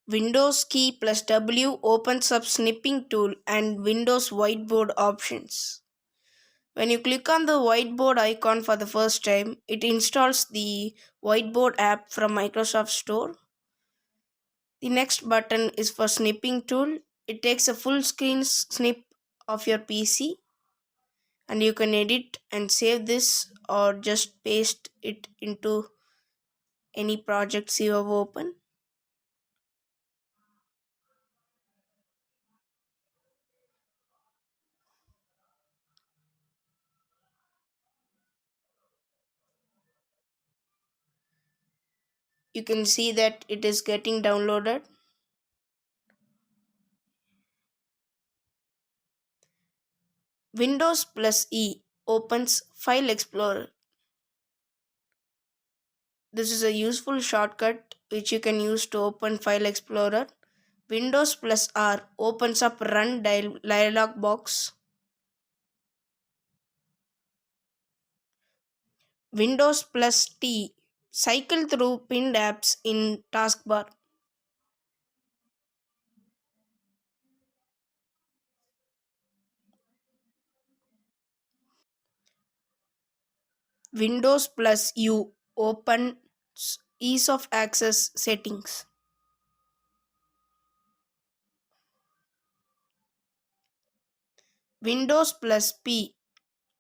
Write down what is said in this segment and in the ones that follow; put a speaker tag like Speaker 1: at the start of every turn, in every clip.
Speaker 1: Windows key plus W opens up Snipping Tool and Windows Whiteboard options. When you click on the whiteboard icon for the first time, it installs the whiteboard app from Microsoft Store. The next button is for Snipping Tool. It takes a full screen snip of your PC and you can edit and save this or just paste it into any projects you have open. You can see that it is getting downloaded. Windows plus E opens File Explorer. This is a useful shortcut which you can use to open File Explorer. Windows plus R opens up Run dialog box. Windows plus T cycle through pinned apps in taskbar. Windows plus U opens ease of access settings. Windows plus P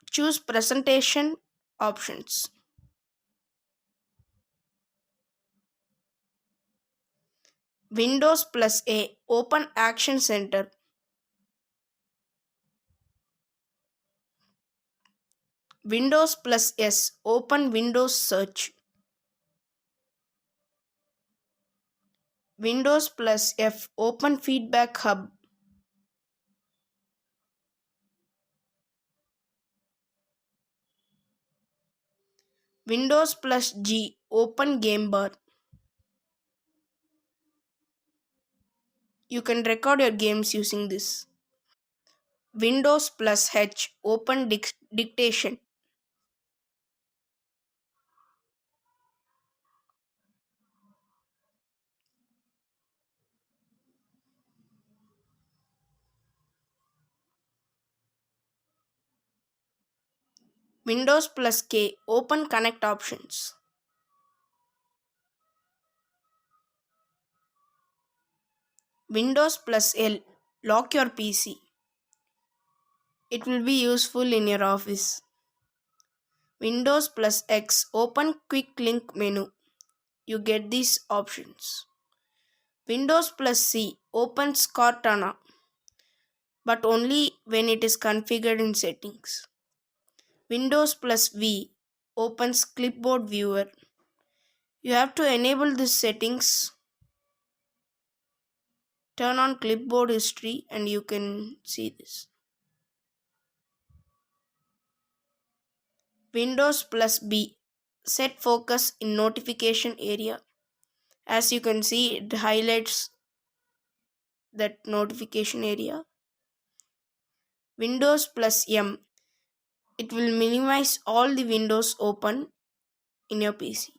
Speaker 1: choose presentation options. Windows plus A open Action Center. Windows plus S open Windows Search. Windows plus F open Feedback Hub. Windows plus G open Game Bar. You can record your games using this. Windows plus H open dictation. Windows plus K open connect options. Windows plus L lock your PC. It will be useful in your office. Windows plus X open quick link menu. You get these options. Windows plus C opens Cortana, but only when it is configured in settings. Windows plus V opens Clipboard viewer. You have to enable these settings, turn on clipboard history and you can see this. Windows plus B set focus in notification area. As you can see, it highlights that notification area. Windows plus M, it will minimize all the windows open in your PC.